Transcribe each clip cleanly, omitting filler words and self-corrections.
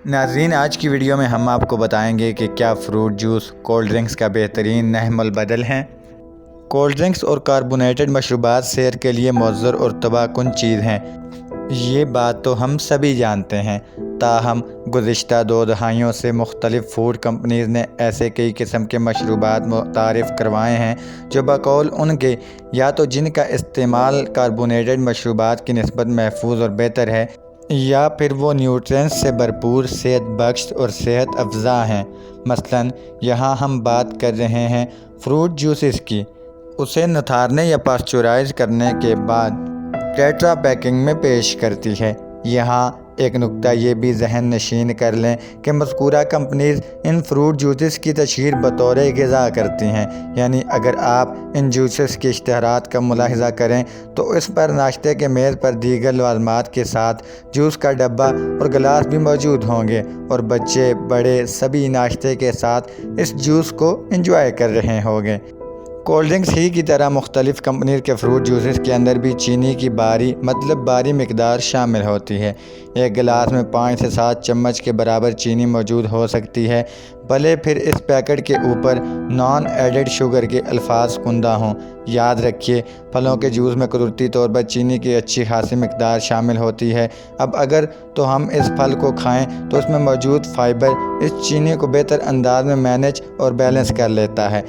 ناظرین، آج کی ویڈیو میں ہم آپ کو بتائیں گے کہ کیا فروٹ جوس کولڈ ڈرنکس کا بہترین نحم البدل ہیں۔ کولڈ ڈرنکس اور کاربونیٹڈ مشروبات صحت کے لیے مضر اور تباہ کن چیز ہیں، یہ بات تو ہم سبھی جانتے ہیں۔ تاہم گزشتہ 2 دہائیوں سے مختلف فوڈ کمپنیز نے ایسے کئی قسم کے مشروبات متعارف کروائے ہیں جو بقول ان کے یا تو جن کا استعمال کاربونیٹڈ مشروبات کی نسبت محفوظ اور بہتر ہے، یا پھر وہ نیوٹرینٹس سے بھرپور، صحت بخش اور صحت افزا ہیں۔ مثلاً یہاں ہم بات کر رہے ہیں فروٹ جوسز کی۔ اسے نتھارنے یا پاسچورائز کرنے کے بعد ٹیٹرا پیکنگ میں پیش کرتی ہے۔ یہاں ایک نکتہ یہ بھی ذہن نشین کر لیں کہ مذکورہ کمپنیز ان فروٹ جوسز کی تشہیر بطور غذا کرتی ہیں، یعنی اگر آپ ان جوسز کے اشتہارات کا ملاحظہ کریں تو اس پر ناشتے کے میز پر دیگر لوازمات کے ساتھ جوس کا ڈبہ اور گلاس بھی موجود ہوں گے، اور بچے بڑے سبھی ناشتے کے ساتھ اس جوس کو انجوائے کر رہے ہوں گے۔ کولڈ ڈرنکس ہی کی طرح مختلف کمپنیز کے فروٹ جوسز کے اندر بھی چینی کی بھاری مقدار شامل ہوتی ہے۔ ایک گلاس میں 5 سے 7 چمچ کے برابر چینی موجود ہو سکتی ہے، بھلے پھر اس پیکٹ کے اوپر نان ایڈڈ شوگر کے الفاظ کندہ ہوں۔ یاد رکھیے، پھلوں کے جوس میں قدرتی طور پر چینی کی اچھی خاصی مقدار شامل ہوتی ہے۔ اب اگر تو ہم اس پھل کو کھائیں تو اس میں موجود فائبر اس چینی کو بہتر انداز میں مینج اور بیلنس کر لیتا ہے،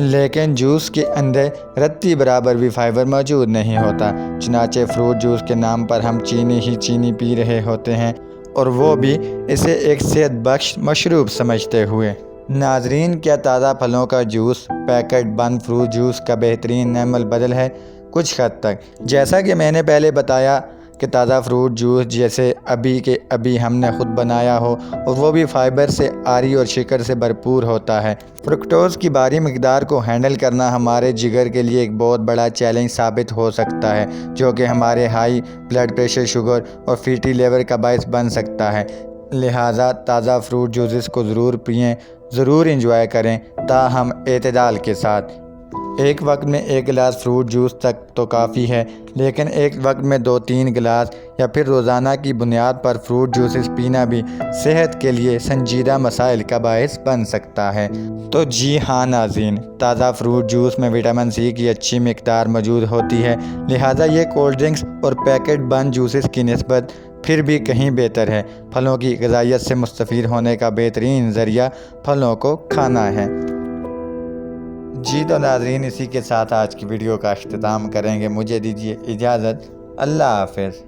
لیکن جوس کے اندر رتی برابر بھی فائبر موجود نہیں ہوتا۔ چنانچہ فروٹ جوس کے نام پر ہم چینی ہی چینی پی رہے ہوتے ہیں، اور وہ بھی اسے ایک صحت بخش مشروب سمجھتے ہوئے۔ ناظرین، کیا تازہ پھلوں کا جوس پیکٹ بند فروٹ جوس کا بہترین نعم البدل ہے؟ کچھ حد تک۔ جیسا کہ میں نے پہلے بتایا کہ تازہ فروٹ جوس جیسے ابھی کے ابھی ہم نے خود بنایا ہو، اور وہ بھی فائبر سے عاری اور شکر سے بھرپور ہوتا ہے۔ فرکٹوز کی بھاری مقدار کو ہینڈل کرنا ہمارے جگر کے لیے ایک بہت بڑا چیلنج ثابت ہو سکتا ہے، جو کہ ہمارے ہائی بلڈ پریشر، شوگر اور فیٹی لیور کا باعث بن سکتا ہے۔ لہٰذا تازہ فروٹ جوسز کو ضرور پئیں، ضرور انجوائے کریں، تاہم اعتدال کے ساتھ۔ ایک وقت میں 1 گلاس فروٹ جوس تک تو کافی ہے، لیکن ایک وقت میں 2-3 گلاس یا پھر روزانہ کی بنیاد پر فروٹ جوسز پینا بھی صحت کے لیے سنجیدہ مسائل کا باعث بن سکتا ہے۔ تو جی ہاں ناظرین، تازہ فروٹ جوس میں وٹامن سی کی اچھی مقدار موجود ہوتی ہے، لہٰذا یہ کولڈ ڈرنکس اور پیکٹ بند جوسز کی نسبت پھر بھی کہیں بہتر ہے۔ پھلوں کی غذائیت سے مستفید ہونے کا بہترین ذریعہ پھلوں کو کھانا ہے۔ جی تو ناظرین، اسی کے ساتھ آج کی ویڈیو کا اختتام کریں گے۔ مجھے دیجیے اجازت۔ اللہ حافظ۔